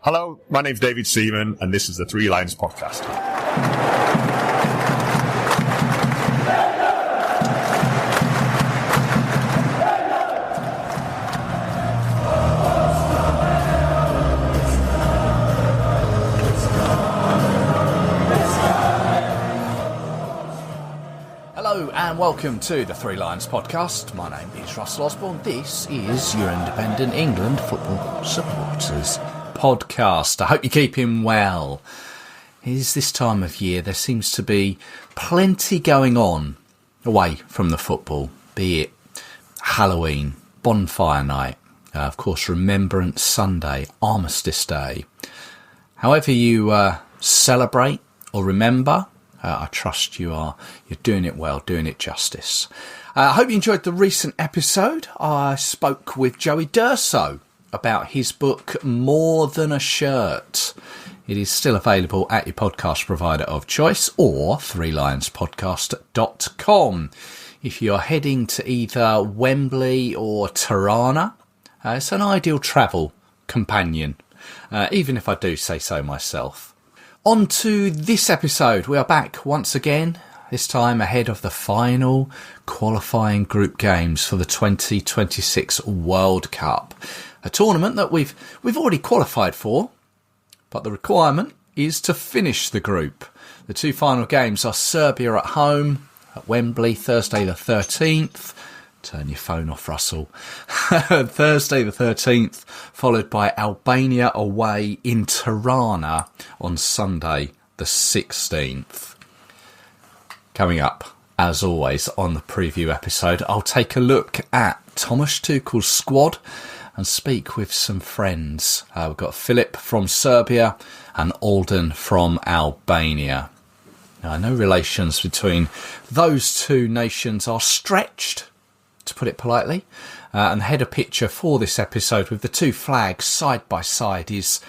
Hello, my name's David Seaman, and this is the Three Lions Podcast. Hello and welcome to the Three Lions Podcast. My name is Russell Osborne. This is your independent England football supporters podcast. I hope you're keeping well. It is this time of year. There seems to be plenty going on away from the football, be it Halloween, bonfire night, of course Remembrance Sunday, Armistice Day. However you celebrate or remember, I trust you're doing it well, doing it justice. I hope you enjoyed the recent episode. I spoke with Joey Durso about his book, More Than a Shirt. It is still available at your podcast provider of choice or threelionspodcast.com. If you're heading to either Wembley or Tirana, it's an ideal travel companion, even if I do say so myself. On to this episode. We are back once again, this time ahead of the final qualifying group games for the 2026 World Cup. A tournament that we've already qualified for, but the requirement is to finish the group. The two final games are Serbia at home at Wembley, Thursday the 13th. Turn your phone off, Russell. Thursday the 13th, followed by Albania away in Tirana on Sunday the 16th. Coming up, as always, on the preview episode, I'll take a look at Thomas Tuchel's squad and speak with some friends. We've got Filip from Serbia and Alden from Albania. Now, I know relations between those two nations are stretched, to put it politely, and the header picture for this episode with the two flags side by side is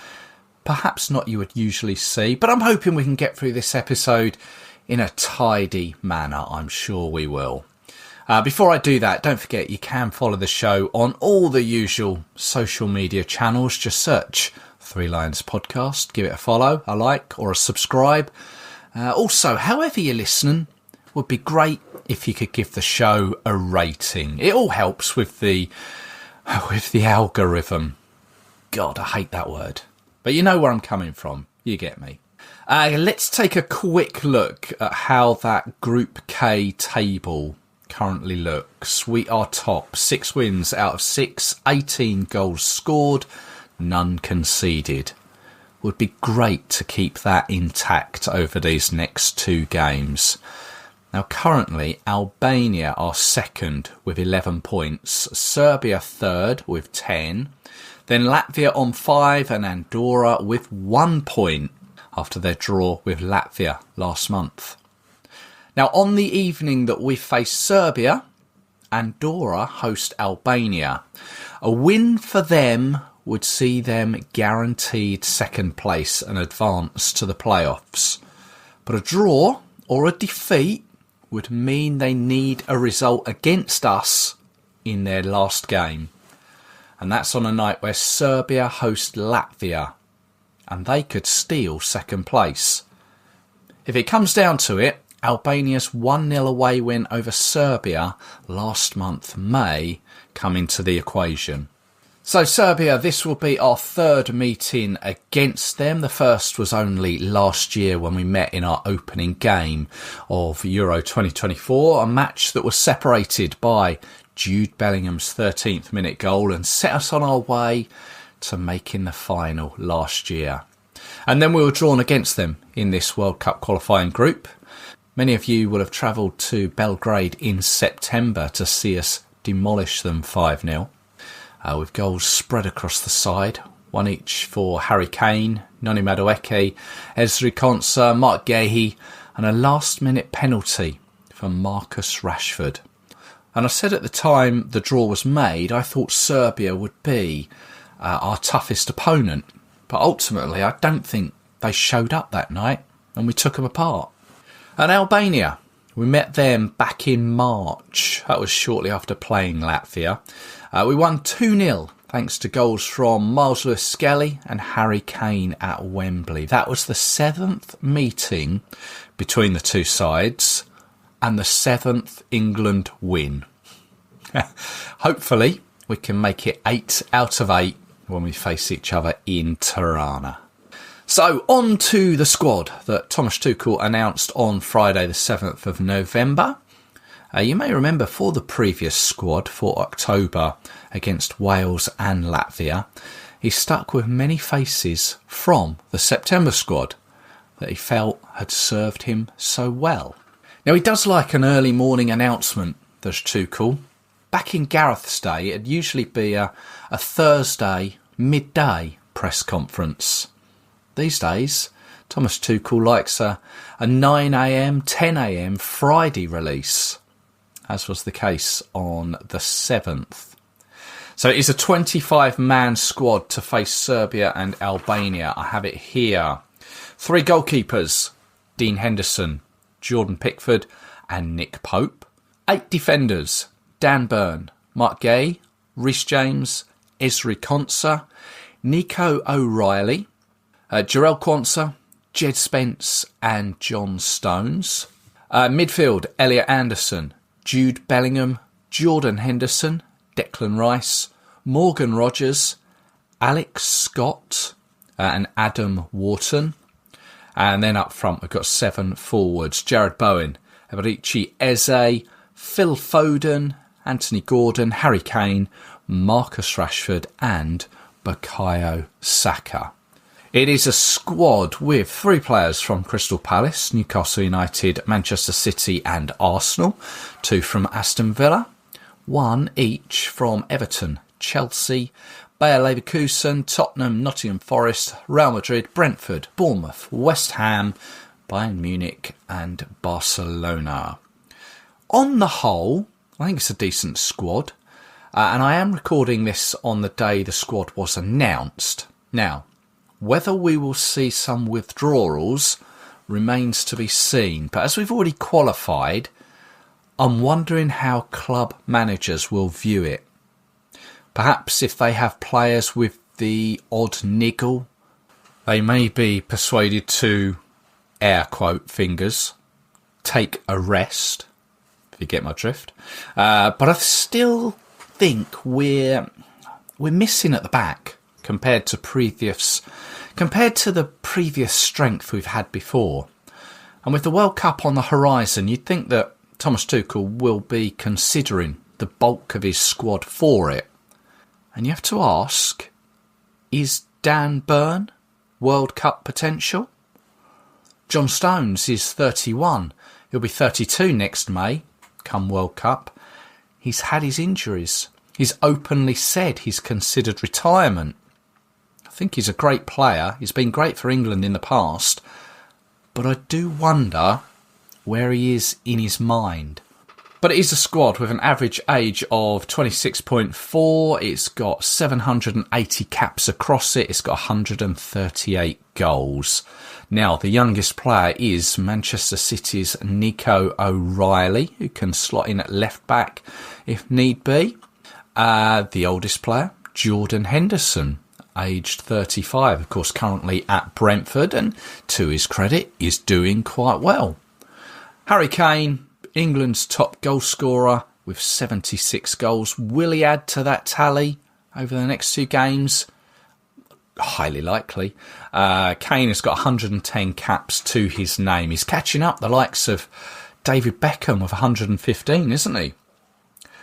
perhaps not you would usually see, but I'm hoping we can get through this episode in a tidy manner. I'm sure we will. Before I do that, don't forget you can follow the show on all the usual social media channels. Just search Three Lions Podcast, give it a follow, a like or a subscribe. Also, however you're listening, would be great if you could give the show a rating. It all helps with the algorithm. God, I hate that word. But you know where I'm coming from. You get me. Let's take a quick look at how that Group K table currently looks. We are top. 6 wins out of 6, 18 goals scored, none conceded. Would be great to keep that intact over these next 2 games. Now, currently, Albania are second with 11 points, Serbia third with 10, then Latvia on 5 and Andorra with 1 point after their draw with Latvia last month. Now, on the evening that we face Serbia, Andorra host Albania. A win for them would see them guaranteed second place and advance to the playoffs. But a draw or a defeat would mean they need a result against us in their last game. And that's on a night where Serbia host Latvia, and they could steal second place. If it comes down to it, Albania's 1-0 away win over Serbia last month may come into the equation. So Serbia, this will be our 3rd meeting against them. The first was only last year when we met in our opening game of Euro 2024, a match that was separated by Jude Bellingham's 13th minute goal and set us on our way to making the final last year. And then we were drawn against them in this World Cup qualifying group. Many of you will have travelled to Belgrade in September to see us demolish them 5-0. With goals spread across the side, one each for Harry Kane, Noni Madueke, Ezri Konsa, Mark Guehi, and a last-minute penalty for Marcus Rashford. And I said at the time the draw was made, I thought Serbia would be our toughest opponent. But ultimately, I don't think they showed up that night, and we took them apart. And Albania, we met them back in March. That was shortly after playing Latvia. We won 2-0 thanks to goals from Miles Lewis-Skelly and Harry Kane at Wembley. That was the 7th meeting between the two sides and the 7th England win. Hopefully, we can make it 8 out of 8 when we face each other in Tirana. So, on to the squad that Thomas Tuchel announced on Friday the 7th of November. You may remember for the previous squad for October against Wales and Latvia, he stuck with many faces from the September squad that he felt had served him so well. Now, he does like an early morning announcement, does Tuchel. Back in Gareth's day, it'd usually be a Thursday midday press conference. These days, Thomas Tuchel likes a 9am, 10am Friday release, as was the case on the 7th. So it is a 25-man squad to face Serbia and Albania. I have it here. 3 goalkeepers, Dean Henderson, Jordan Pickford and Nick Pope. 8 defenders, Dan Burn, Mark Gay, Rhys James, Ezri Konsa, Nico O'Reilly, Jarell Quansah, Jed Spence and John Stones. Midfield, Elliot Anderson, Jude Bellingham, Jordan Henderson, Declan Rice, Morgan Rogers, Alex Scott and Adam Wharton. And then up front we've got 7 forwards, Jared Bowen, Eberici Eze, Phil Foden, Anthony Gordon, Harry Kane, Marcus Rashford and Bukayo Saka. It is a squad with 3 players from Crystal Palace, Newcastle United, Manchester City and Arsenal, 2 from Aston Villa, 1 each from Everton, Chelsea, Bayer Leverkusen, Tottenham, Nottingham Forest, Real Madrid, Brentford, Bournemouth, West Ham, Bayern Munich and Barcelona. On the whole, I think it's a decent squad, and I am recording this on the day the squad was announced. Now, whether we will see some withdrawals remains to be seen, but as we've already qualified, I'm wondering how club managers will view it. Perhaps if they have players with the odd niggle, they may be persuaded to, air quote fingers, take a rest, if you get my drift. But I still think we're missing at the back compared to the previous strength we've had before. And with the World Cup on the horizon, you'd think that Thomas Tuchel will be considering the bulk of his squad for it. And you have to ask, is Dan Burn World Cup potential? John Stones is 31. He'll be 32 next May, come World Cup. He's had his injuries. He's openly said he's considered retirement. I think he's a great player. He's been great for England in the past. But I do wonder where he is in his mind. But it is a squad with an average age of 26.4. It's got 780 caps across it. It's got 138 goals. Now, the youngest player is Manchester City's Nico O'Reilly, who can slot in at left back if need be. The oldest player, Jordan Henderson, aged 35, of course, currently at Brentford, and to his credit, is doing quite well. Harry Kane, England's top goal scorer with 76 goals. Will he add to that tally over the next 2 games? Highly likely. Kane has got 110 caps to his name. He's catching up the likes of David Beckham with 115, isn't he?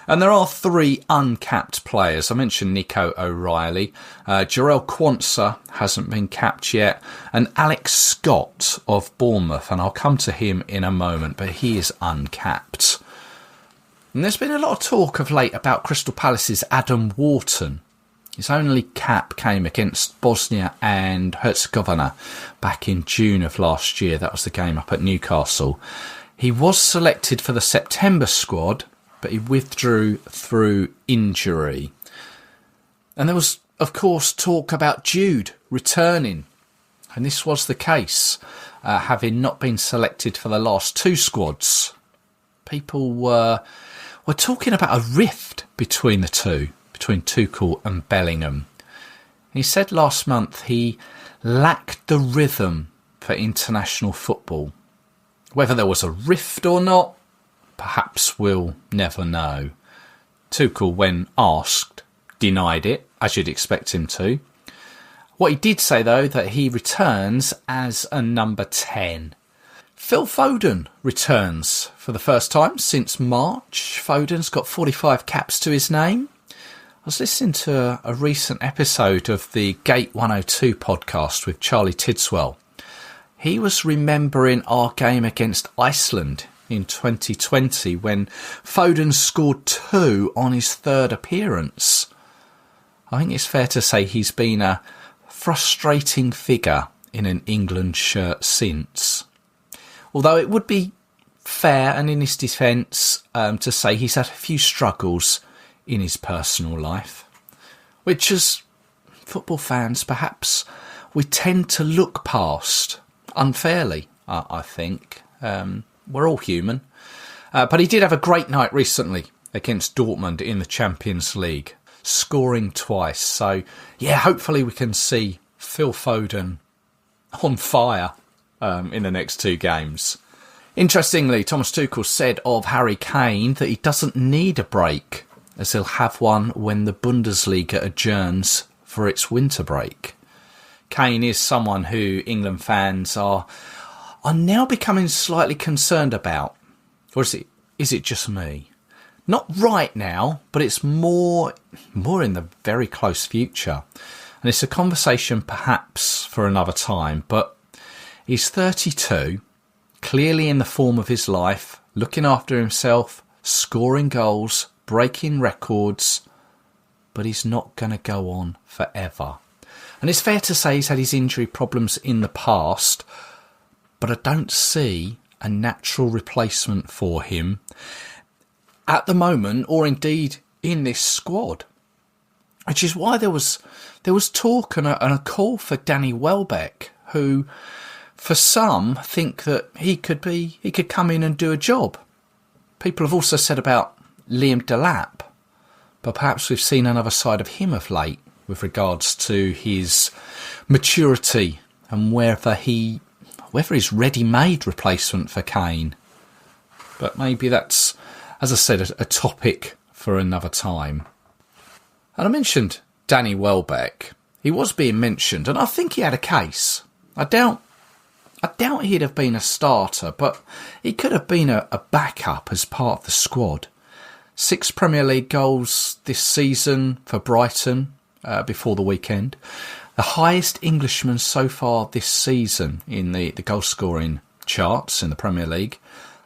And there are 3 uncapped players. I mentioned Nico O'Reilly. Jarell Quansah hasn't been capped yet. And Alex Scott of Bournemouth. And I'll come to him in a moment, but he is uncapped. And there's been a lot of talk of late about Crystal Palace's Adam Wharton. His only cap came against Bosnia and Herzegovina back in June of last year. That was the game up at Newcastle. He was selected for the September squad, but he withdrew through injury. And there was, of course, talk about Jude returning. And this was the case, having not been selected for the last 2 squads. People were talking about a rift between the two. between Tuchel and Bellingham. He said last month he lacked the rhythm for international football. Whether there was a rift or not, perhaps we'll never know. Tuchel, when asked, denied it, as you'd expect him to. What he did say, though, that he returns as a number 10. Phil Foden returns for the first time since March. Foden's got 45 caps to his name. I was listening to a recent episode of the Gate 102 podcast with Charlie Tidswell. He was remembering our game against Iceland in 2020 when Foden scored 2 on his third appearance. I think it's fair to say he's been a frustrating figure in an England shirt since. Although it would be fair and in his defence to say he's had a few struggles in his personal life, which as football fans perhaps we tend to look past unfairly, I think. We're all human. But he did have a great night recently against Dortmund in the Champions League, scoring twice. So, yeah, hopefully we can see Phil Foden on fire in the next 2 games. Interestingly, Thomas Tuchel said of Harry Kane that he doesn't need a break, as he'll have one when the Bundesliga adjourns for its winter break. Kane is someone who England fans are now becoming slightly concerned about. Or is it just me? Not right now, but it's more in the very close future. And it's a conversation perhaps for another time, but he's 32, clearly in the form of his life, looking after himself, scoring goals, breaking records, but he's not going to go on forever. And it's fair to say he's had his injury problems in the past, but I don't see a natural replacement for him at the moment, or indeed in this squad. Which is why there was talk and a call for Danny Welbeck, who, for some, think that he could come in and do a job. People have also said about Liam Delap, but perhaps we've seen another side of him of late with regards to his maturity and whether he's ready-made replacement for Kane. But maybe that's, as I said, a topic for another time. And I mentioned Danny Welbeck. He was being mentioned, and I think he had a case. I doubt he'd have been a starter, but he could have been a backup as part of the squad. 6 Premier League goals this season for Brighton before the weekend. The highest Englishman so far this season in the goal-scoring charts in the Premier League.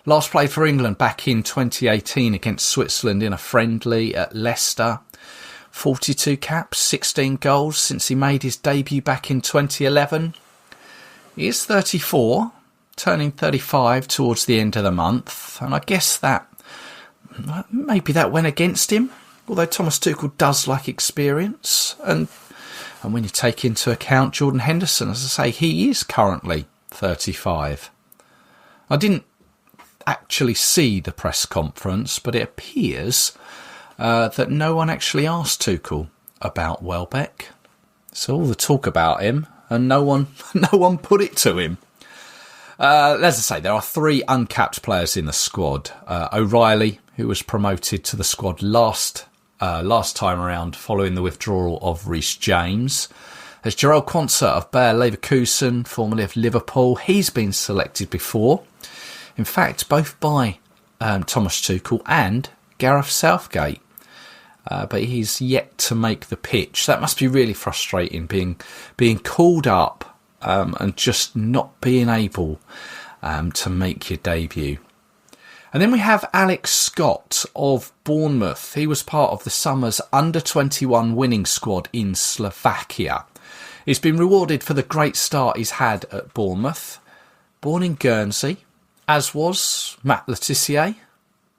Last played for England back in 2018 against Switzerland in a friendly at Leicester. 42 caps, 16 goals since he made his debut back in 2011. He is 34, turning 35 towards the end of the month, and I guess that maybe that went against him, although Thomas Tuchel does like experience. And when you take into account Jordan Henderson, as I say, he is currently 35. I didn't actually see the press conference, but it appears that no one actually asked Tuchel about Welbeck. So all the talk about him, and no one put it to him. As I say, there are 3 uncapped players in the squad. O'Reilly, who was promoted to the squad last time around following the withdrawal of Reece James. There's Jarell Quansah of Bayer Leverkusen, formerly of Liverpool. He's been selected before. In fact, both by Thomas Tuchel and Gareth Southgate. But he's yet to make the pitch. That must be really frustrating, being called up and just not being able to make your debut. And then we have Alex Scott of Bournemouth. He was part of the summer's under-21 winning squad in Slovakia. He's been rewarded for the great start he's had at Bournemouth. Born in Guernsey, as was Matt Le Tissier.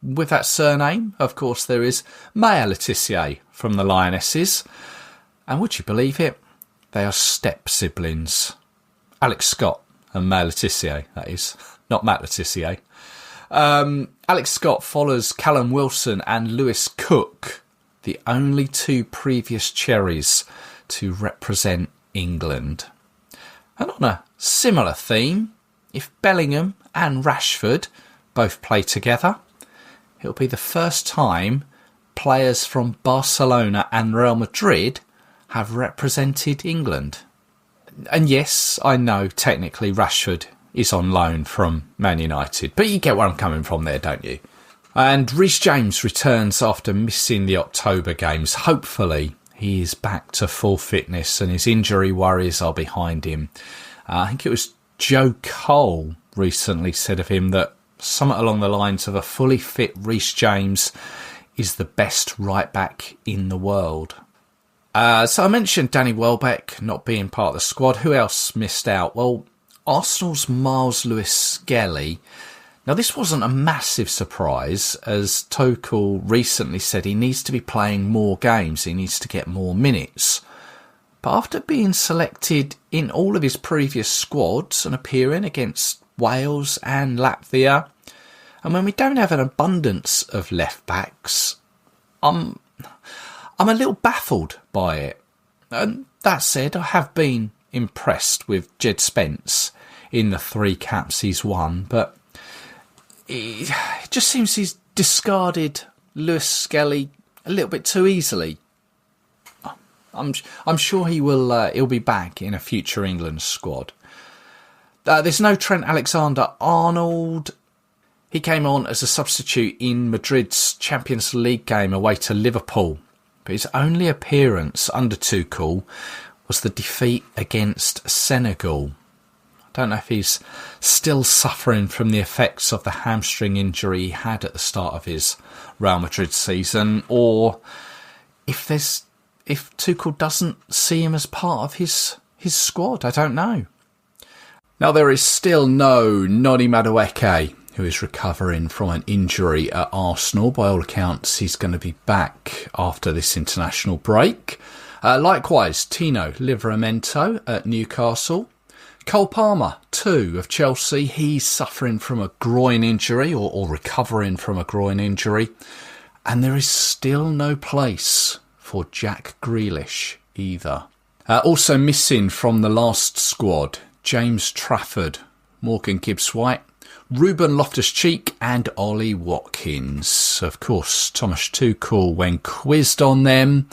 With that surname, of course, there is Maya Le Tissier from the Lionesses. And would you believe it? They are step-siblings. Alex Scott and Maya Le Tissier, that is. Not Matt Le Tissier. Alex Scott follows Callum Wilson and Lewis Cook the only two previous cherries to represent England. And on a similar theme, if Bellingham and Rashford both play together, it'll be the first time players from Barcelona and Real Madrid have represented England. And yes, I know technically Rashford is on loan from Man United, but you get where I'm coming from there, don't you? And Reece James returns after missing the October games. Hopefully he is back to full fitness and his injury worries are behind him. I think it was Joe Cole recently said of him that something along the lines of a fully fit Reece James is the best right back in the world. So I mentioned Danny Welbeck not being part of the squad. Who else missed out? Well, Arsenal's Miles Lewis-Skelly. Now, this wasn't a massive surprise, as Tuchel recently said he needs to be playing more games. He needs to get more minutes. But after being selected in all of his previous squads and appearing against Wales and Latvia, and when we don't have an abundance of left-backs, I'm a little baffled by it. And that said, I have been impressed with Jed Spence in the 3 caps he's won, but it just seems he's discarded Lewis-Skelly a little bit too easily. I'm sure he'll be back in a future England squad. There's no Trent Alexander-Arnold. He came on as a substitute in Madrid's Champions League game away to Liverpool, but his only appearance under Tuchel was the defeat against Senegal. I don't know if he's still suffering from the effects of the hamstring injury he had at the start of his Real Madrid season, or if Tuchel doesn't see him as part of his squad. I don't know. Now, there is still no Noni Madueke, who is recovering from an injury at Arsenal. By all accounts, he's going to be back after this international break. Likewise, Tino Livramento at Newcastle. Cole Palmer, too, of Chelsea. He's suffering from a groin injury or recovering from a groin injury. And there is still no place for Jack Grealish either. Also missing from the last squad, James Trafford, Morgan Gibbs-White, Ruben Loftus-Cheek and Ollie Watkins. Of course, Thomas Tuchel, when quizzed on them,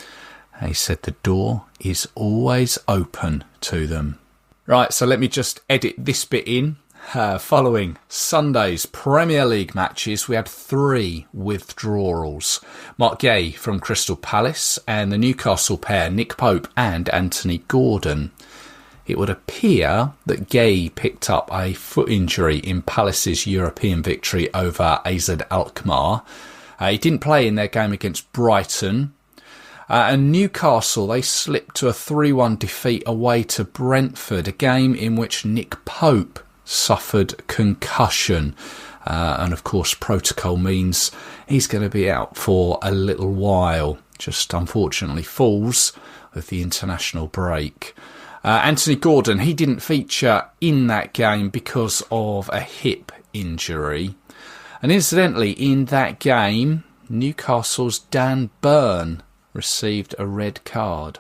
he said the door is always open to them. Right, so let me just edit this bit in. Following Sunday's Premier League matches, we had 3 withdrawals. Mark Gay from Crystal Palace and the Newcastle pair, Nick Pope and Anthony Gordon. It would appear that Gay picked up a foot injury in Palace's European victory over AZ Alkmaar. He didn't play in their game against Brighton. And Newcastle, they slipped to a 3-1 defeat away to Brentford, a game in which Nick Pope suffered concussion. And of course, protocol means he's going to be out for a little while. Just unfortunately falls with the international break. Anthony Gordon, he didn't feature in that game because of a hip injury. And incidentally, in that game, Newcastle's Dan Burn received a red card.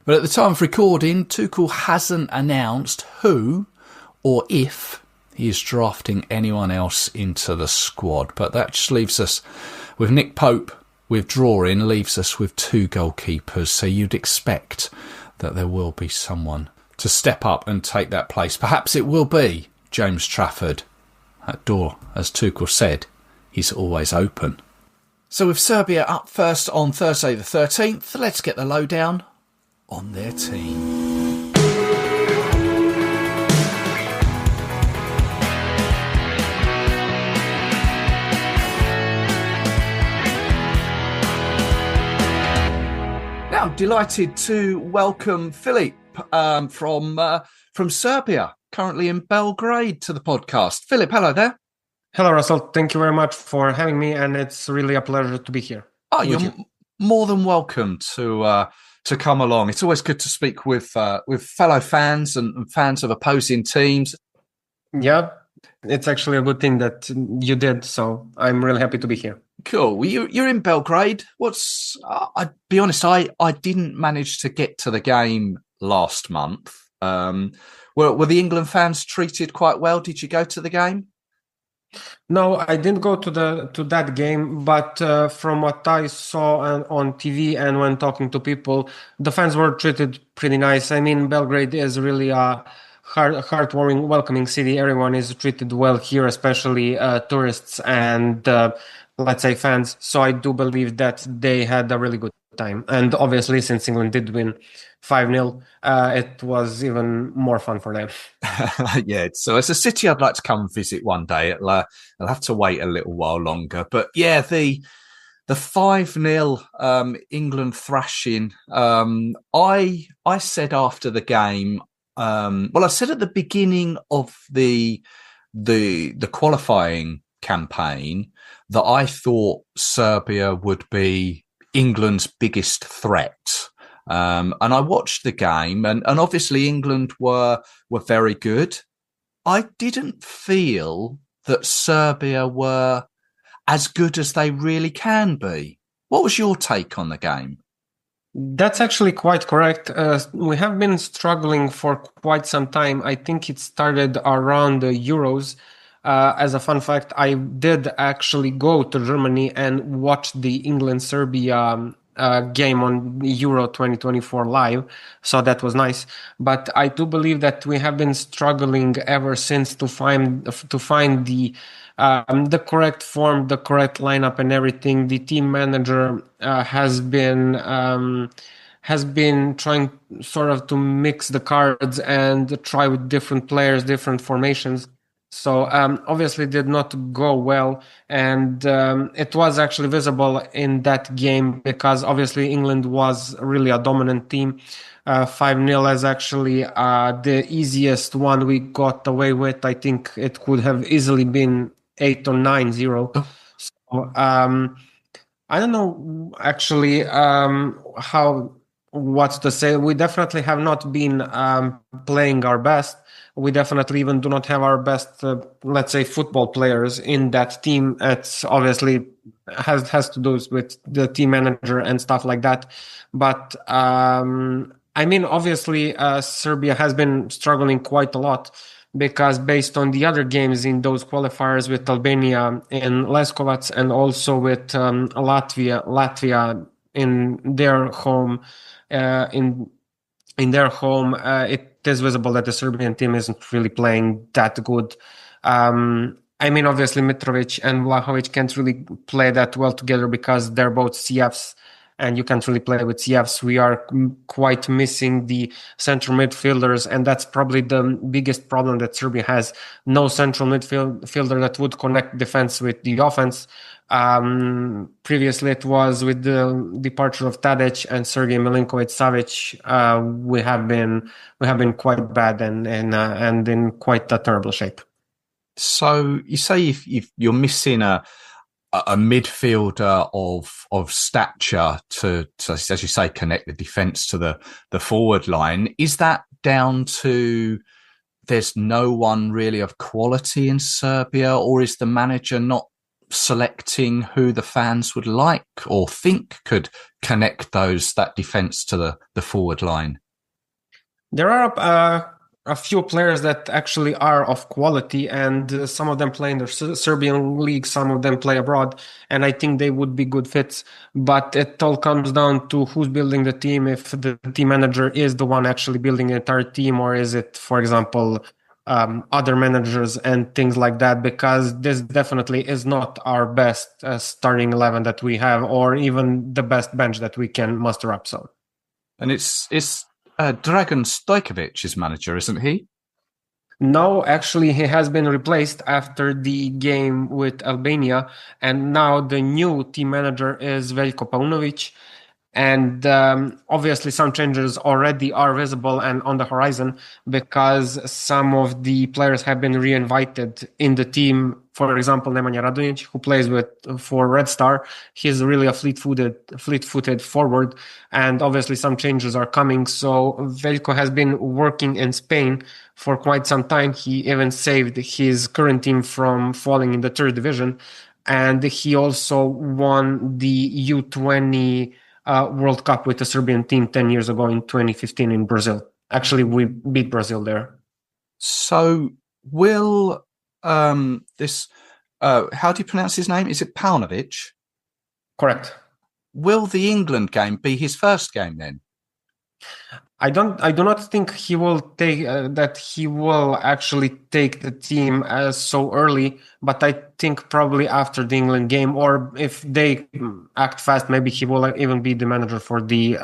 But at the time of recording, Tuchel hasn't announced who or if he is drafting anyone else into the squad. But that just leaves us with Nick Pope withdrawing, leaves us with 2 goalkeepers. So you'd expect that there will be someone to step up and take that place. Perhaps it will be James Trafford. That door, as Tuchel said, is always open. So with Serbia up first on Thursday the 13th, let's get the lowdown on their team. Now, delighted to welcome Filip from Serbia, currently in Belgrade, to the podcast. Filip, hello there. Hello, Russell. Thank you very much for having me, and it's really a pleasure to be here. Oh, you're more than welcome to come along. It's always good to speak with fellow fans and fans of opposing teams. Yeah, it's actually a good thing that you did, so I'm really happy to be here. Cool. Well, you're in Belgrade. I'd be honest, I didn't manage to get to the game last month. Were the England fans treated quite well? Did you go to the game? No, I didn't go to that game, but from what I saw on TV and when talking to people, the fans were treated pretty nice. I mean, Belgrade is really a heartwarming, welcoming city. Everyone is treated well here, especially tourists and let's say fans. So I do believe that they had a really good time. And obviously, since England did win 5-0, it was even more fun for them. Yeah, so it's a city I'd like to come and visit one day. I'll have to wait a little while longer. But yeah, the 5-0 England thrashing. I said after the game, I said at the beginning of the qualifying campaign that I thought Serbia would be England's biggest threat. And I watched the game, and obviously England were very good. I didn't feel that Serbia were as good as they really can be. What was your take on the game? That's actually quite correct. We have been struggling for quite some time. I think it started around the Euros. As a fun fact, I did actually go to Germany and watch the England-Serbia game on Euro 2024 live. So that was nice. But I do believe that we have been struggling ever since to find the correct form, the correct lineup, and everything. The team manager has been trying sort of to mix the cards and try with different players, different formations. So obviously did not go well, and it was actually visible in that game because obviously England was really a dominant team. 5-0 is actually the easiest one we got away with. I think it could have easily been 8 or 9-0. So I don't know actually what to say. We definitely have not been playing our best. We definitely even do not have our best, let's say, football players in that team. It's obviously has to do with the team manager and stuff like that. But I mean, obviously, Serbia has been struggling quite a lot because based on the other games in those qualifiers with Albania in Leskovac and also with Latvia in their home, in their home, it is visible that the Serbian team isn't really playing that good. I mean, obviously, Mitrovic and Vlahovic can't really play that well together because they're both CFs, and you can't really play with CFs. We are quite missing the central midfielders, and that's probably the biggest problem that Serbia has. No central midfielder that would connect defense with the offense. Previously it was with the departure of Tadic and Sergei Milinkovic-Savic. We have been quite bad and in quite a terrible shape. So you say if you're missing a midfielder of stature to, as you say, connect the defence to the forward line, is that down to there's no one really of quality in Serbia, or is the manager not selecting who the fans would like or think could connect that defence to the forward line? There are a few players that actually are of quality, and some of them play in the Serbian league, some of them play abroad, and I think they would be good fits. But it all comes down to who's building the team, if the team manager is the one actually building the entire team, or is it, for example, other managers and things like that, because this definitely is not our best starting 11 that we have, or even the best bench that we can muster up. So, and it's Dragan Stojkovic is manager, isn't he? No, actually, he has been replaced after the game with Albania, and now the new team manager is Veljko Paunovic. And obviously, some changes already are visible and on the horizon because some of the players have been reinvited in the team. For example, Nemanja Radonjic, who plays for Red Star, he's really a fleet-footed forward, and obviously some changes are coming. So Veljko has been working in Spain for quite some time. He even saved his current team from falling in the third division. and he also won the U20 World Cup with the Serbian team 10 years ago in 2015 in Brazil. Actually, we beat Brazil there. So will this how do you pronounce his name? Is it Paunovic? Correct. Will the England game be his first game then? I do not think he will take that he will actually take the team so early, but I think probably after the England game, or if they act fast, maybe he will even be the manager for the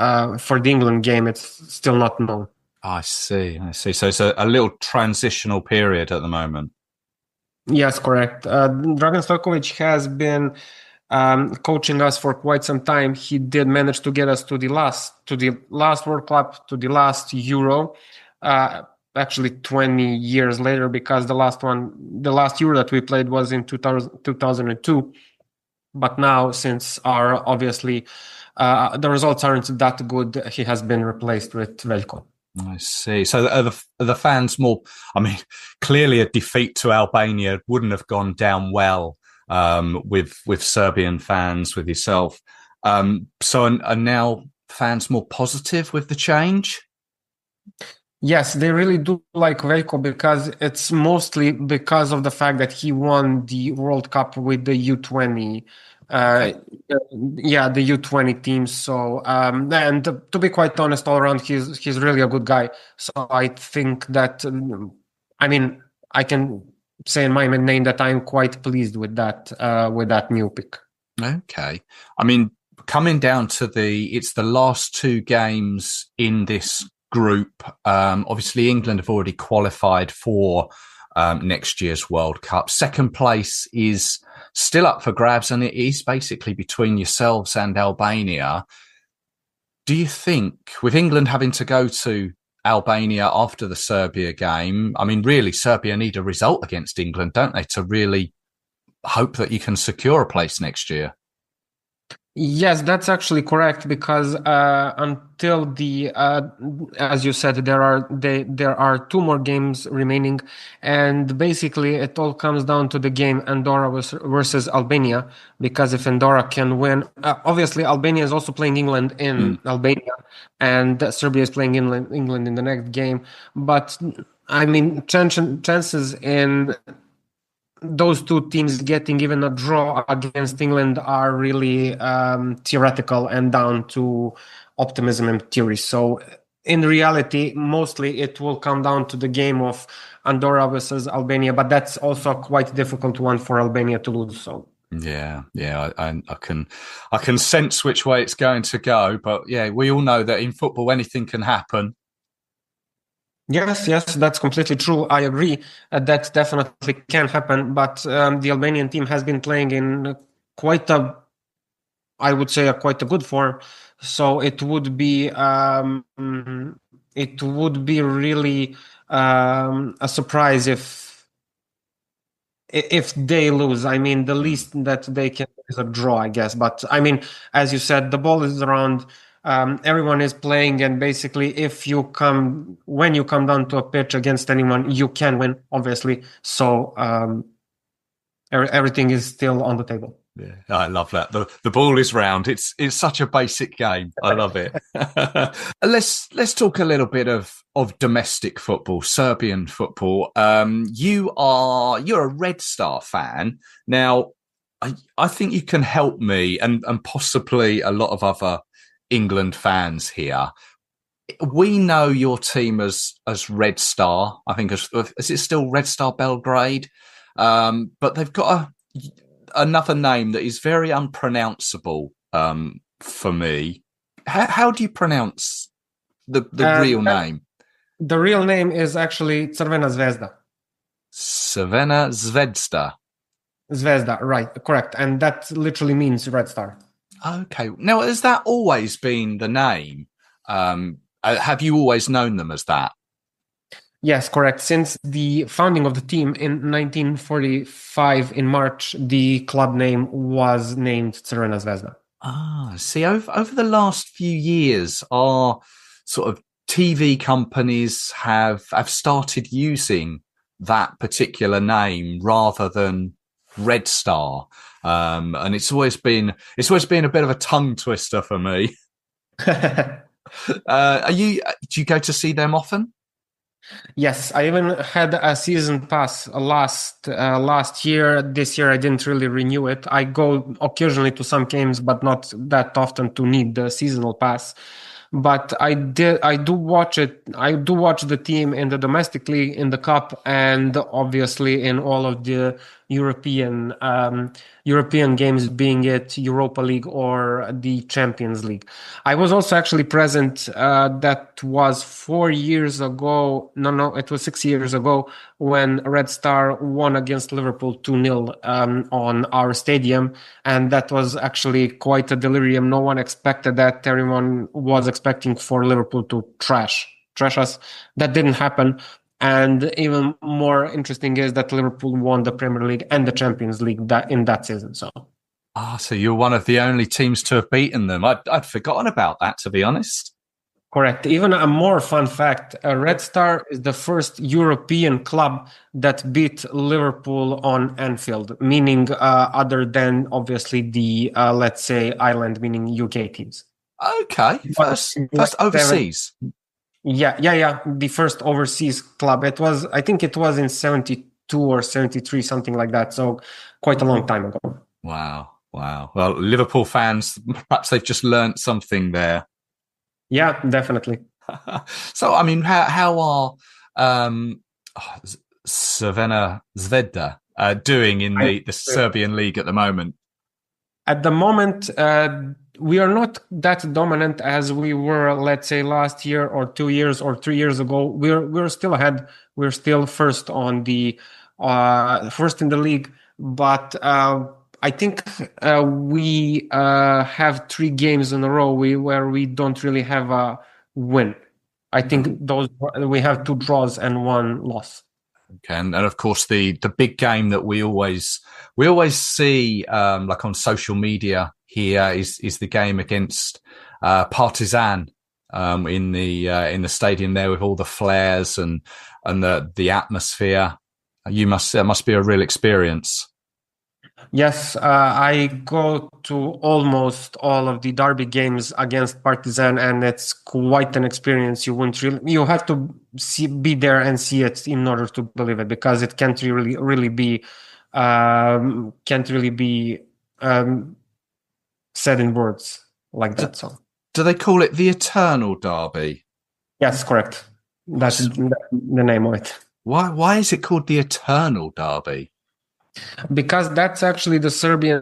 England game. It's still not known. I see. So it's a little transitional period at the moment. Yes, correct. Dragan Stojkovic has been coaching us for quite some time. He did manage to get us to the last World Cup, to the last Euro. Actually 20 years later, because the last Euro that we played was in 2002. But now, since the results aren't that good, he has been replaced with Veljko. I see. So are the fans more? I mean, clearly a defeat to Albania wouldn't have gone down well with Serbian fans, with yourself. So are now fans more positive with the change? Yes, they really do like Veljko, because it's mostly because of the fact that he won the World Cup with the U20. The U20 team. So, and to be quite honest, all around, he's really a good guy. So I think that, I can say in my name that I'm quite pleased with that new pick. Okay. I mean, coming down to it's the last two games in this group. Obviously, England have already qualified for next year's World Cup. Second place is still up for grabs, and it is basically between yourselves and Albania. Do you think, with England having to go to Albania after the Serbia game, I mean, really, Serbia need a result against England, don't they, to really hope that you can secure a place next year? Yes, that's actually correct, because until as you said, there are two more games remaining, and basically it all comes down to the game Andorra versus Albania. Because if Andorra can win, obviously Albania is also playing England in Albania, and Serbia is playing England in the next game. But I mean, chances in those two teams getting even a draw against England are really theoretical and down to optimism and theory. So in reality, mostly it will come down to the game of Andorra versus Albania, but that's also a quite difficult one for Albania to lose. So yeah, I can sense which way it's going to go. But yeah, we all know that in football anything can happen. Yes, that's completely true. I agree. That definitely can happen. But the Albanian team has been playing in quite a good form. So it would be really a surprise if they lose. I mean, the least that they can do is a draw, I guess. But I mean, as you said, the ball is around. Everyone is playing, and basically, when you come down to a pitch against anyone, you can win, obviously. So everything is still on the table. Yeah, I love that. The ball is round. It's such a basic game. I love it. Let's talk a little bit of domestic football, Serbian football. You're a Red Star fan. Now, I think you can help me and possibly a lot of other England fans here. We know your team as Red Star. I think is it still Red Star Belgrade? But they've got another name that is very unpronounceable for me. How do you pronounce the real name? The real name is actually Crvena Zvezda. Crvena Zvezda. Zvezda, right, correct. And that literally means Red Star. Okay. Now, has that always been the name? Have you always known them as that? Yes, correct. Since the founding of the team in 1945 in March, the club name was named Crvena Zvezda. See, over the last few years, our sort of TV companies have started using that particular name rather than Red Star. And it's always been a bit of a tongue twister for me. Do you go to see them often? Yes, I even had a season pass last year. This year I didn't really renew it. I go occasionally to some games, but not that often to need the seasonal pass. But I do watch it. I do watch the team in the domestic league, in the cup, and obviously in all of the European games, being it Europa League or the Champions League. I was also actually present. That was 4 years ago. No, it was 6 years ago when Red Star won against Liverpool 2-0 on our stadium, and that was actually quite a delirium. No one expected that. Everyone was expecting for Liverpool to trash us. That didn't happen. And even more interesting is that Liverpool won the Premier League and the Champions League in that season. So, so you're one of the only teams to have beaten them. I'd forgotten about that, to be honest. Correct. Even a more fun fact, Red Star is the first European club that beat Liverpool on Anfield, meaning other than obviously the, let's say, Ireland, meaning UK teams. Okay. First overseas. Yeah. The first overseas club. I think it was in 72 or 73, something like that. So quite a long time ago. Wow. Well, Liverpool fans, perhaps they've just learnt something there. Yeah, definitely. So, I mean, how are Crvena Zvezda doing in the Serbian league at the moment? At the moment, we are not that dominant as we were, let's say, last year or 2 years or 3 years ago. We're still ahead. We're still first in the league, but I think we have 3 games in a row where we don't really have a win. I think we have 2 draws and 1 loss. Okay, and of course the big game that we always see like on social media here is the game against Partizan in the stadium there with all the flares and the atmosphere. That must be a real experience. Yes, I go to almost all of the derby games against Partizan, and it's quite an experience. You have to be there and see it in order to believe it, because it can't really be said in words like that. So, do they call it the Eternal Derby? Yes, correct. That's the name of it. Why is it called the Eternal Derby? Because that's actually the Serbian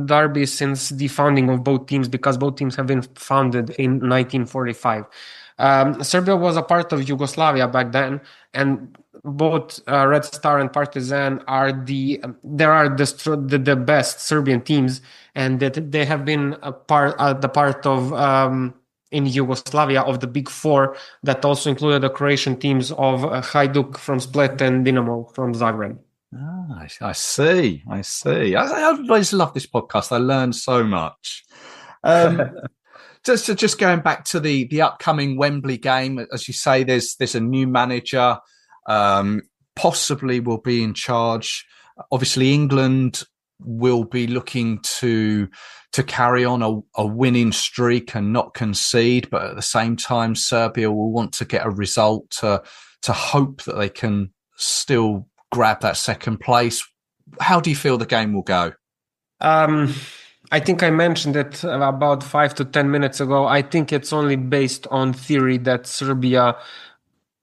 derby since the founding of both teams, because both teams have been founded in 1945. Serbia was a part of Yugoslavia back then, and both Red Star and Partizan are the best Serbian teams, and that they have been the part of in Yugoslavia of the Big Four that also included the Croatian teams of Hajduk from Split and Dinamo from Zagreb. Ah, I see. I always love this podcast. I learn so much. Just going back to the upcoming Wembley game, as you say, there's a new manager, possibly will be in charge. Obviously, England will be looking to carry on a winning streak and not concede, but at the same time, Serbia will want to get a result to hope that they can still grab that second place. How do you feel the game will go? I think I mentioned it about 5 to 10 minutes ago. I think it's only based on theory that Serbia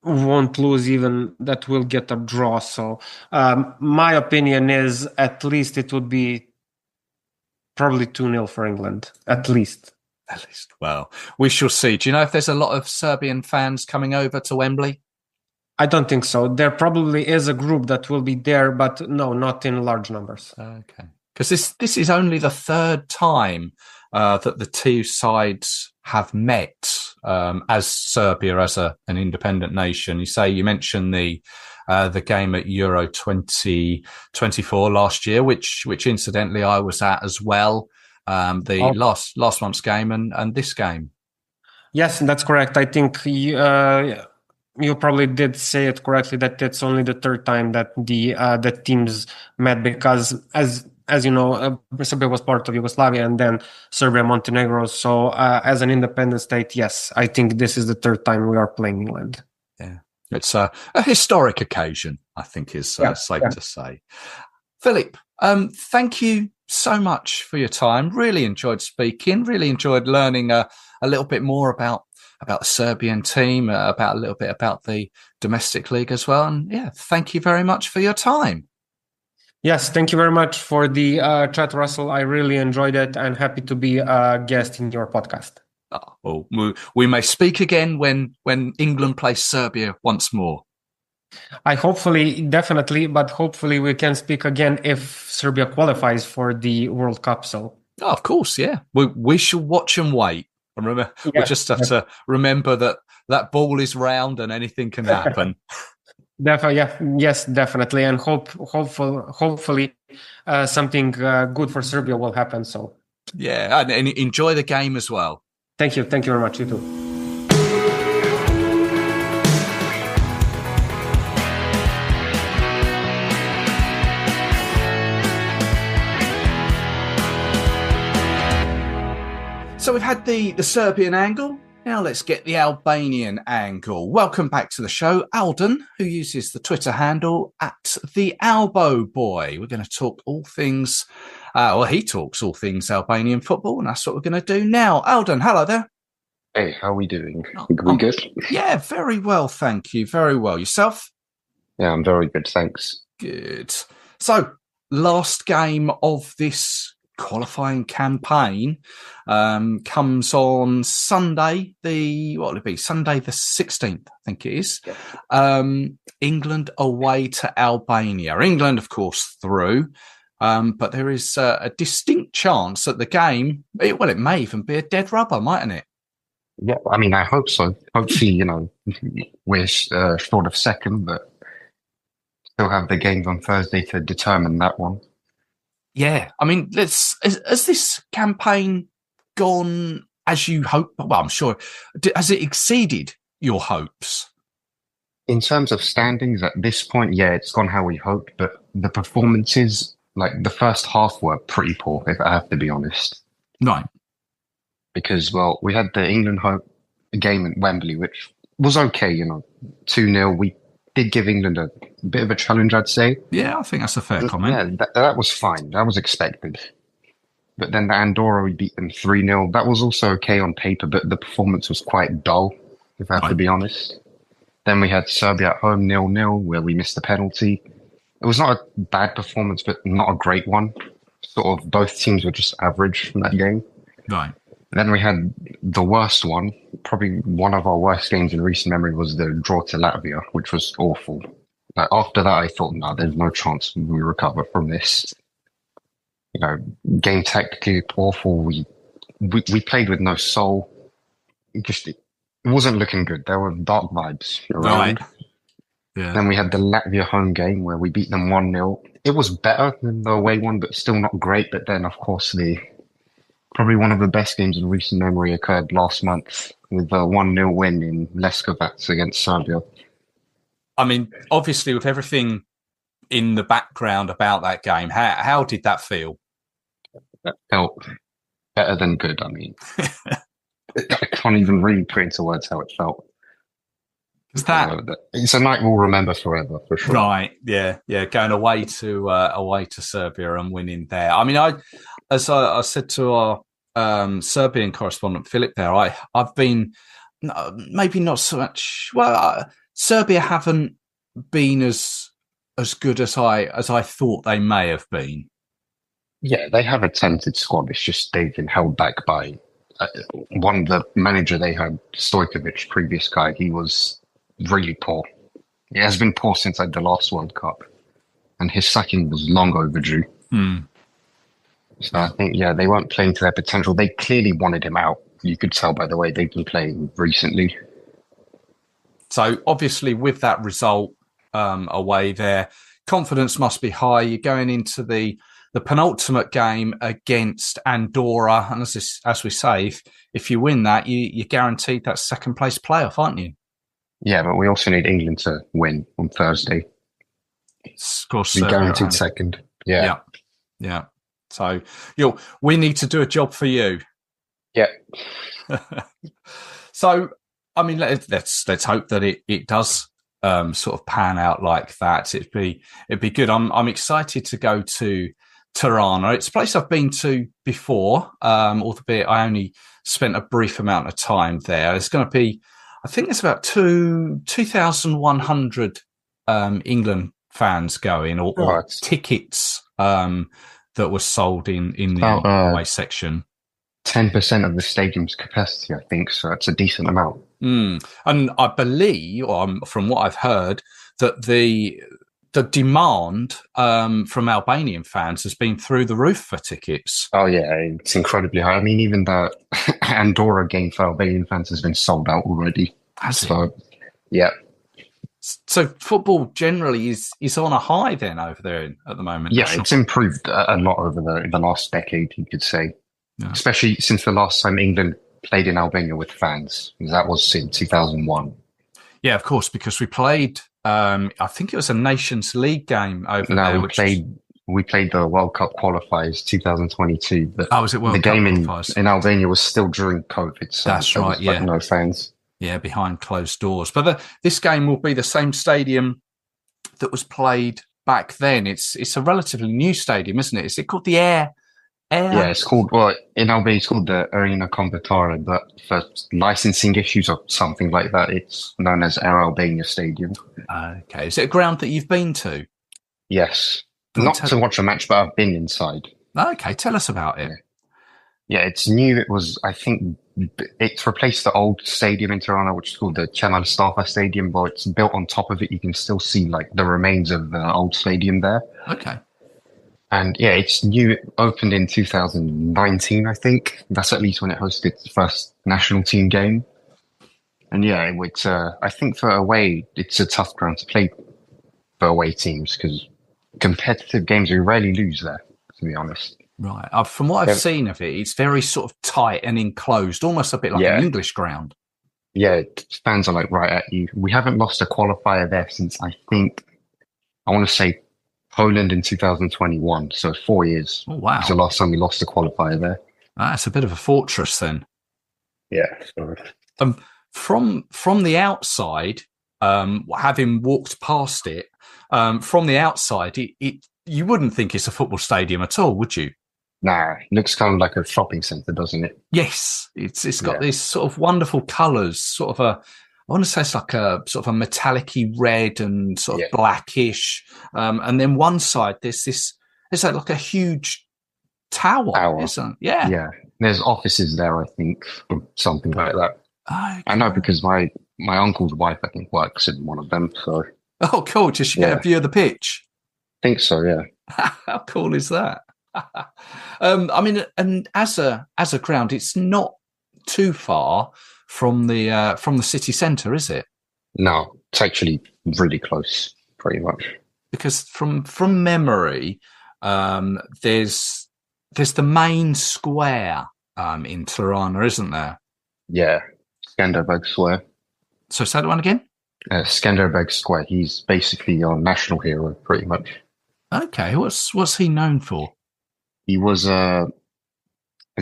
won't lose, even that will get a draw. So my opinion is at least it would be probably 2-0 for England, at least. Well, we shall see. Do you know if there's a lot of Serbian fans coming over to Wembley? I don't think so. There probably is a group that will be there, but no, not in large numbers. Okay. Because this is only the third time that the two sides have met as Serbia as an independent nation. You mentioned the game at Euro 2024 last year, which incidentally I was at as well. Last month's game and this game. Yes, that's correct. I think you probably did say it correctly that it's only the third time that the teams met, because as you know, Serbia was part of Yugoslavia and then Serbia, Montenegro. So as an independent state, yes, I think this is the third time we are playing England. Yeah, it's a historic occasion, I think is safe to say. Filip, thank you so much for your time. Really enjoyed speaking. Really enjoyed learning a little bit more about the Serbian team, about a little bit about the domestic league as well. And yeah, thank you very much for your time. Yes, thank you very much for the chat, Russell. I really enjoyed it and happy to be a guest in your podcast. Oh, well, we may speak again when England plays Serbia once more. Definitely, but hopefully we can speak again if Serbia qualifies for the World Cup. So, of course, yeah, we shall watch and wait. And remember, we just have to remember that ball is round and anything can happen. Definitely, and hopefully something good for Serbia will happen. So, yeah, and enjoy the game as well. Thank you very much. You too. So we've had the Serbian angle. Now let's get the Albanian angle. Welcome back to the show, Alden, who uses the Twitter handle @theAlboBoy. We're going to talk all things, he talks all things Albanian football, and that's what we're going to do now. Alden, hello there. Hey, how are we doing? We good? Yeah, very well, thank you. Very well. Yourself? Yeah, I'm very good, thanks. Good. So, last game of this qualifying campaign comes on Sunday, Sunday the 16th, I think it is. Yeah. England away to Albania. England, of course, through, but there is a distinct chance that the game, it may even be a dead rubber, mightn't it? Yeah, I mean, I hope so. Hopefully, we're short of second, but still have the games on Thursday to determine that one. Yeah, I mean, has this campaign gone as you hope? Well, I'm sure. Has it exceeded your hopes? In terms of standings at this point, yeah, it's gone how we hoped, but the performances, like the first half, were pretty poor, if I have to be honest. Right. Because, well, we had the England game at Wembley, which was okay, 2-0. We did give England a bit of a challenge, I'd say. Yeah, I think that's a fair comment. Yeah, that was fine. That was expected. But then the Andorra, we beat them 3-0. That was also okay on paper, but the performance was quite dull, if I have to be honest. Then we had Serbia at home 0-0, where we missed the penalty. It was not a bad performance, but not a great one. Sort of both teams were just average from that game. Right. Then we had the worst one, probably one of our worst games in recent memory, was the draw to Latvia, which was awful. Like, after that, I thought, no, there's no chance we recover from this. Game tactically awful. We played with no soul. It wasn't looking good. There were dark vibes around. Right. Yeah. Then we had the Latvia home game where we beat them 1-0. It was better than the away one, but still not great. But then, of course, probably one of the best games in recent memory occurred last month with a 1-0 win in Leskovac against Serbia. I mean, obviously, with everything in the background about that game, how did that feel? That felt better than good. I mean, I can't even really put into words how it felt. It's a night we'll remember forever, for sure. Right? Yeah. Going away to Serbia and winning there. I mean, as I said to our Serbian correspondent Filip there, I've been maybe not so much. Well, Serbia haven't been as good as I thought they may have been. Yeah, they have a talented squad. It's just they've been held back by the manager they had, Stojkovic, previous guy. He was really poor. It has been poor since the last World Cup, and his sacking was long overdue. So I think, they weren't playing to their potential. They clearly wanted him out. You could tell by the way they've been playing recently. So obviously, with that result away there, confidence must be high. You're going into the penultimate game against Andorra, and as we say, if you win that, you're guaranteed that second place playoff, aren't you? Yeah, but we also need England to win on Thursday. Of course, we guaranteed second. Yeah. So we need to do a job for you. Yeah. So, I mean, let's hope that it does sort of pan out like that. It'd be good. I'm excited to go to Tirana. It's a place I've been to before, albeit I only spent a brief amount of time there. It's going to be, I think there's about 2,100 England fans going, or tickets that were sold in the away section. 10% of the stadium's capacity, I think, so it's a decent amount. And I believe, or from what I've heard, that the demand from Albanian fans has been through the roof for tickets. Oh yeah, it's incredibly high. I mean, even the Andorra game for Albanian fans has been sold out already. Has it? So, yeah. So football generally is on a high then over there at the moment. Yeah, it's improved a lot over the last decade, you could say. Yeah. Especially since the last time England played in Albania with fans. That was in 2001. Yeah, of course, because we played, I think it was a Nations League game over there. No, we played the World Cup qualifiers 2022. But was it World Cup qualifiers? in Albania was still during COVID. So that's right, yeah. No fans. Yeah, behind closed doors. But this game will be the same stadium that was played back then. It's a relatively new stadium, isn't it? Is it called the Air? Yeah, it's called, well, in Albania it's called the Arena Completare, but for licensing issues or something like that, it's known as Air Albania Stadium. Okay. Is it a ground that you've been to? Yes. Not to watch a match, but I've been inside. Okay, tell us about it. Yeah, it's new. It was, I think, it's replaced the old stadium in Tirana, which is called the Kemal Mustafa Stadium, but it's built on top of it. You can still see like the remains of the old stadium there. Okay. And yeah, it's new. It opened in 2019, I think. That's at least when it hosted its first national team game. And yeah, it's, I think for away, it's a tough ground to play for away teams because competitive games, we rarely lose there, to be honest. Right. From what I've seen of it, it's very sort of tight and enclosed, almost a bit like an English ground. Yeah, fans are like right at you. We haven't lost a qualifier there since, I think, I want to say Poland in 2021. So 4 years. Oh, wow. It's the last time we lost a qualifier there. That's a bit of a fortress then. Yeah. Sorry. From the outside, having walked past it, from the outside, you wouldn't think it's a football stadium at all, would you? Nah, it looks kind of like a shopping centre, doesn't it? Yes, it's got these sort of wonderful colours, sort of I want to say it's like a sort of a metallic-y red and sort of blackish. And then one side, there's like a huge tower, isn't it? Yeah. Yeah. There's offices there, I think, or something like that. Okay. I know because my uncle's wife, I think, works in one of them. So. Oh, cool. Just you get a view of the pitch? I think so, yeah. How cool is that? I mean, and as a ground, it's not too far from the city centre, is it? No, it's actually really close, pretty much. Because from memory, there's the main square in Tirana, isn't there? Yeah, Skanderbeg Square. So say that one again? Skanderbeg Square. He's basically your national hero, pretty much. Okay, what's he known for? He was a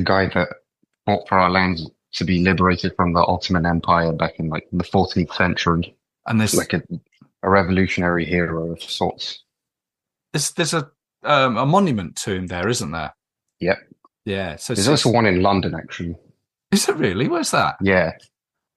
guy that fought for our lands to be liberated from the Ottoman Empire back in like the 14th century. And there's like a revolutionary hero of sorts. There's a monument to him there, isn't there? Yep. Yeah. So there's also one in London, actually. Is it really? Where's that? Yeah. I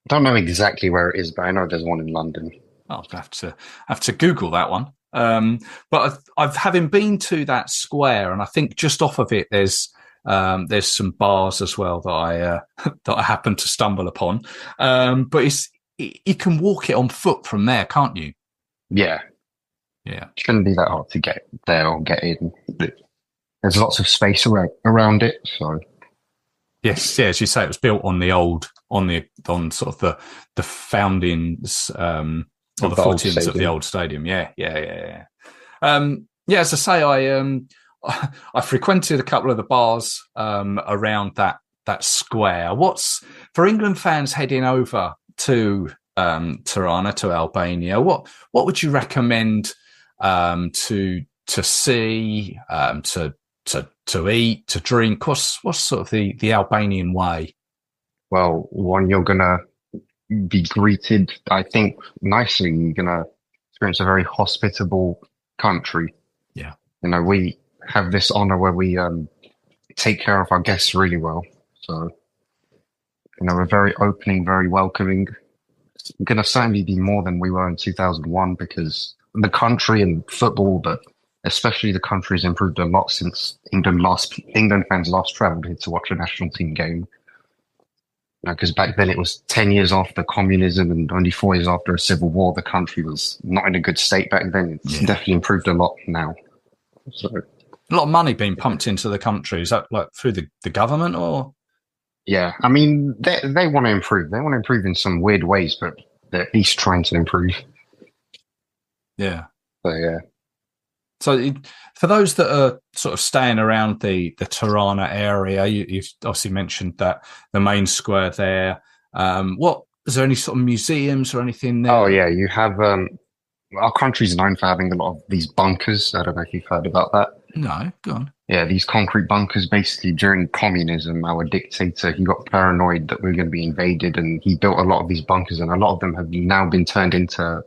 don't know exactly where it is, but I know there's one in London. I'll have to Google that one. But I've having been to that square, and I think just off of it there's some bars as well that I happened to stumble upon. But you can walk it on foot from there, can't you? Yeah. Yeah. It shouldn't be that hard to get there or get in. There's lots of space around it, so. Yes, yeah, as you say, it was built on sort of the foundings or the footings of the old stadium. Yeah. As I say, I frequented a couple of the bars around that square. What's for England fans heading over to Tirana, to Albania? What would you recommend to see, to to eat, to drink? What's sort of the Albanian way? Well, one, you're gonna be greeted, I think, nicely. You're gonna experience a very hospitable country. Yeah. You know, we have this honor where we take care of our guests really well. So, you know, we're very opening, very welcoming. It's gonna certainly be more than we were in 2001 because the country and football, but especially the country has improved a lot since England fans last travelled here to watch a national team game. Because back then it was 10 years after communism and only 4 years after a civil war. The country was not in a good state back then. It's definitely improved a lot now. So a lot of money being pumped into the country. Is that like through the government or? yeah, I mean, they want to improve. They want to improve in some weird ways, but they're at least trying to improve. Yeah. So yeah. So for those that are sort of staying around the Tirana area, you've obviously mentioned that the main square there. What is there any sort of museums or anything there? Oh yeah, you have our country's known for having a lot of these bunkers. I don't know if you've heard about that. No, go on. Yeah, these concrete bunkers. Basically, during communism, our dictator, he got paranoid that we were going to be invaded, and he built a lot of these bunkers, and a lot of them have now been turned into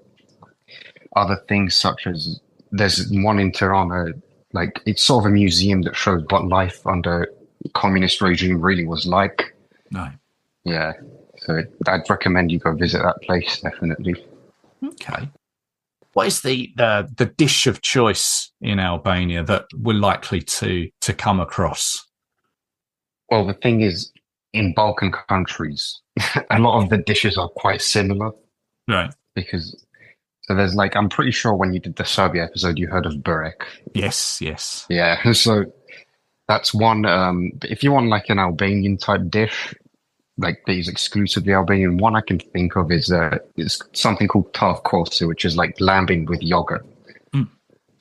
other things, such as there's one in Tirana, like it's sort of a museum that shows what life under communist regime really was like. No. Yeah, so I'd recommend you go visit that place, definitely. Okay. What is the dish of choice in Albania that we're likely to come across? Well, the thing is, in Balkan countries, a lot of the dishes are quite similar. Right. Because, so there's like, I'm pretty sure when you did the Serbia episode, you heard of burek. Yes. Yeah, so that's one. If you want like an Albanian type dish, like that is exclusively Albanian, one I can think of is something called tav korsu, which is like lambing with yogurt,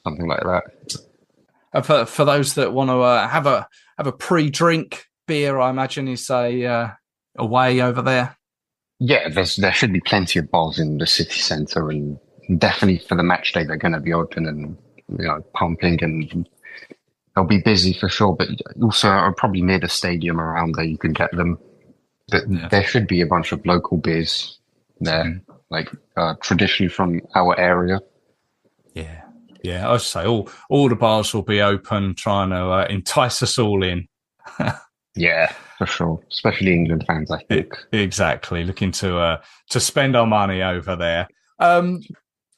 something like that. For those that want to have a pre-drink beer, I imagine is a way over there. Yeah, there should be plenty of bars in the city centre, and definitely for the match day they're going to be open and pumping, and they'll be busy for sure. But also probably near the stadium around there you can get them. There should be a bunch of local beers there, like traditionally from our area. Yeah. I would say all the bars will be open, trying to entice us all in. Yeah, for sure. Especially England fans, I think. Exactly, looking to spend our money over there.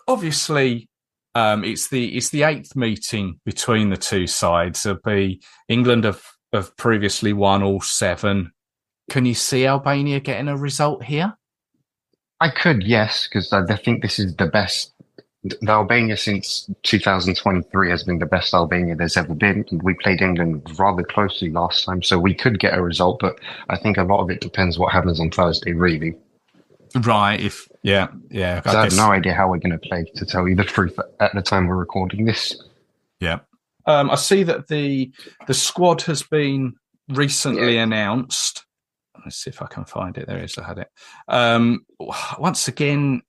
Obviously, it's the eighth meeting between the two sides. It'll be England have previously won all 7. Can you see Albania getting a result here? I could, yes, because I think this is the best. The Albania since 2023 has been the best Albania there's ever been. We played England rather closely last time, so we could get a result, but I think a lot of it depends what happens on Thursday, really. Right. I have no idea how we're going to play, to tell you the truth, at the time we're recording this. Yeah. I see that the squad has been recently announced. Let's see if I can find it. There it is. I had it. Once again,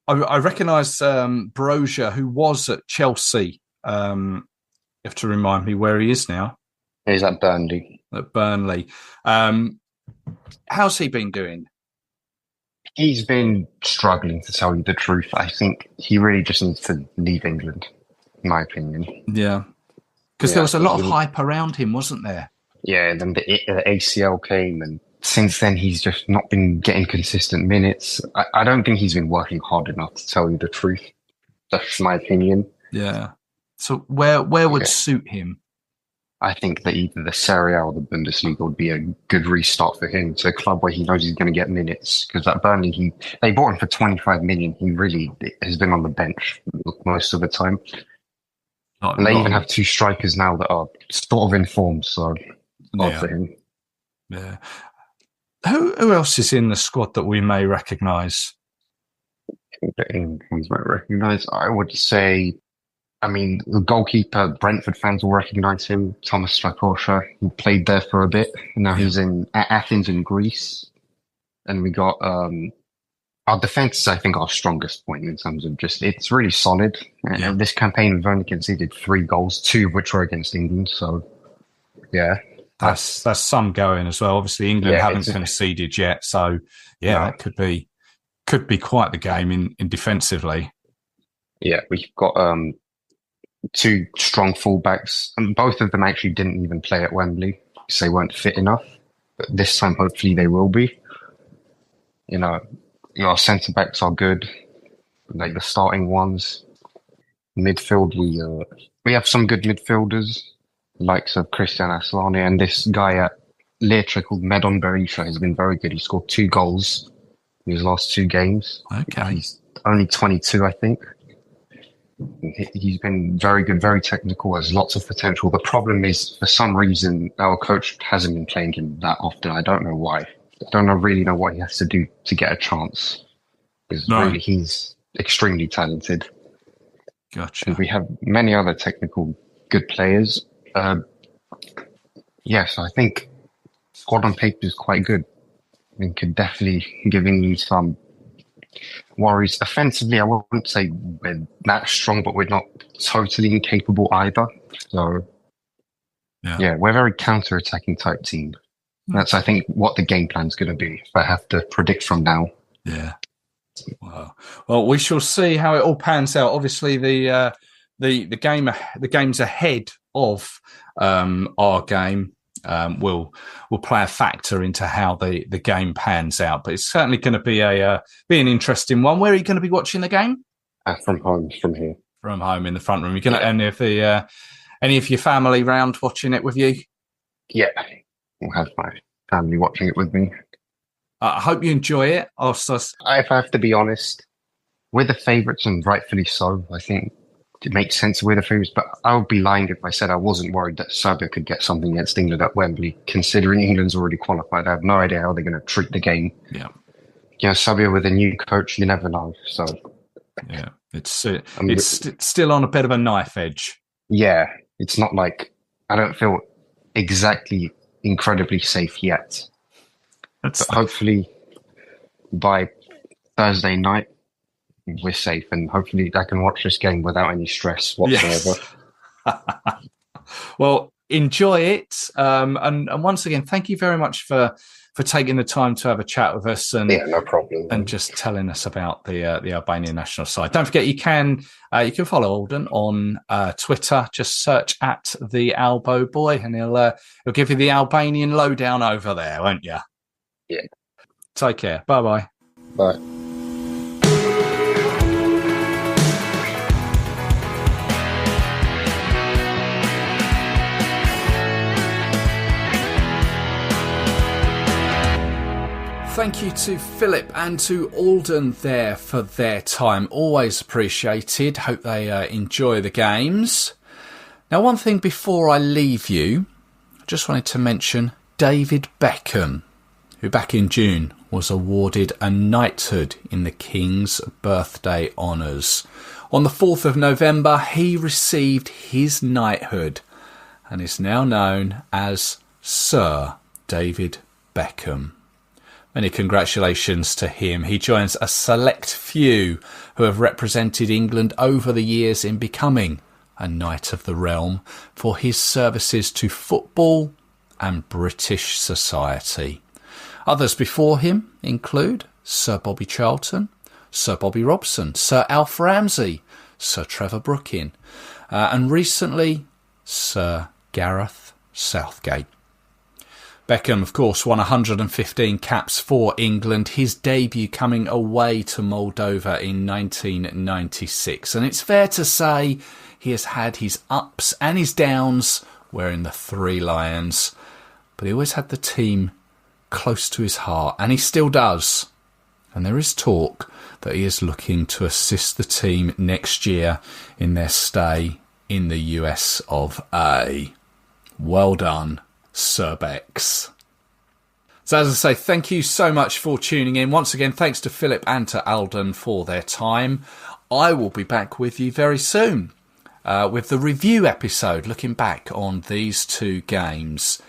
I recognise Brozier, who was at Chelsea. You have to remind me where he is now. He's at Burnley. At Burnley. How's he been doing? He's been struggling, to tell you the truth. I think he really just needs to leave England, in my opinion. Yeah. Because there was a lot of hype around him, wasn't there? Yeah, and then the ACL came, and since then he's just not been getting consistent minutes. I don't think he's been working hard enough, to tell you the truth. That's my opinion. Yeah. So where would suit him? I think that either the Serie A or the Bundesliga would be a good restart for him, to a club where he knows he's going to get minutes. Because at Burnley, they bought him for 25 million. He really has been on the bench most of the time. And they even have 2 strikers now that are sort of in form, so odd for him. Yeah. Who else is in the squad that we may recognise? I would say, I mean, the goalkeeper, Brentford fans will recognise him, Thomas Strakosha. He played there for a bit. Now he's in Athens in Greece. And we got Our defense is, I think, our strongest point in terms of just, it's really solid. Yeah. This campaign, we've only conceded 3 goals, 2 of which were against England. So, yeah. That's some going as well. Obviously, England haven't it's conceded yet. So, yeah, No. that could be quite the game in defensively. Yeah, we've got 2 strong fullbacks, and both of them actually didn't even play at Wembley because they weren't fit enough. But this time, hopefully, they will be. Our centre backs are good, like the starting ones. Midfield, we have some good midfielders, likes of Christian Aslani, and this guy at Leicester called Medon Berisha has been very good. He scored 2 goals in his last 2 games. Okay. He's only 22, I think. He's been very good, very technical, has lots of potential. The problem is, for some reason, our coach hasn't been playing him that often. I don't know why. I don't really know what he has to do to get a chance. Because really, he's extremely talented. Gotcha. And we have many other technical good players. Yes, I think squad on paper is quite good. I think could definitely giving you some worries. Offensively, I wouldn't say we're that strong, but we're not totally incapable either. So, yeah we're a very counter-attacking type team. That's, I think, what the game plan's going to be, if I have to predict from now. Yeah. Wow. Well, we shall see how it all pans out. Obviously, the games ahead of our game will play a factor into how the game pans out. But it's certainly going to be an interesting one. Where are you going to be watching the game? From home, from here. From home in the front room. You're going to any of your family round watching it with you? Yeah, I'll have my family watching it with me. I hope you enjoy it. If I have to be honest, we're the favourites, and rightfully so. I think it makes sense we're the favourites, but I would be lying if I said I wasn't worried that Serbia could get something against England at Wembley, considering England's already qualified. I have no idea how they're going to treat the game. Yeah. Serbia with a new coach, you never know. So, yeah, it's still on a bit of a knife edge. Yeah, it's not like I don't feel exactly incredibly safe yet. But hopefully by Thursday night, we're safe, and hopefully I can watch this game without any stress whatsoever. Yes. Well, enjoy it. And once again, thank you very much for taking the time to have a chat with us. And yeah, no problem. And just telling us about the Albanian national side. Don't forget, you can follow Alden on Twitter. Just search at the Albo Boy, and he'll give you the Albanian lowdown over there, won't you? Yeah. Take care. Bye-bye. Bye. Thank you to Filip and to Alden there for their time. Always appreciated. Hope they enjoy the games. Now, one thing before I leave you, I just wanted to mention David Beckham, who back in June was awarded a knighthood in the King's Birthday Honours. On the 4th of November, he received his knighthood and is now known as Sir David Beckham. Many congratulations to him. He joins a select few who have represented England over the years in becoming a Knight of the Realm for his services to football and British society. Others before him include Sir Bobby Charlton, Sir Bobby Robson, Sir Alf Ramsey, Sir Trevor Brooking, and recently Sir Gareth Southgate. Beckham, of course, won 115 caps for England, his debut coming away to Moldova in 1996. And it's fair to say he has had his ups and his downs wearing the Three Lions, but he always had the team close to his heart, and he still does. And there is talk that he is looking to assist the team next year in their stay in the US of A. Well done, Sir Bex. So as I say, thank you so much for tuning in. Once again, thanks to Filip and to Alden for their time. I will be back with you very soon with the review episode, looking back on these two games.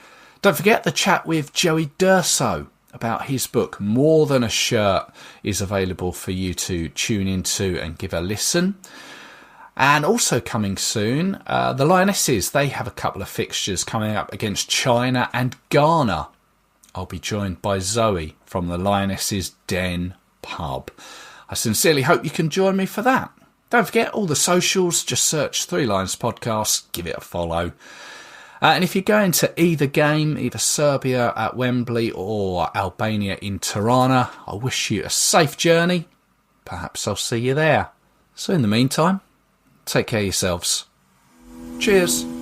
Don't forget the chat with Joey Durso about his book, More Than a Shirt, is available for you to tune into and give a listen. And also coming soon, the Lionesses, they have a couple of fixtures coming up against China and Ghana. I'll be joined by Zoe from the Lionesses Den pub. I sincerely hope you can join me for that. Don't forget all the socials, just search Three Lions Podcast, give it a follow. And if you're going to either game, either Serbia at Wembley or Albania in Tirana, I wish you a safe journey. Perhaps I'll see you there. So in the meantime, take care of yourselves. Cheers.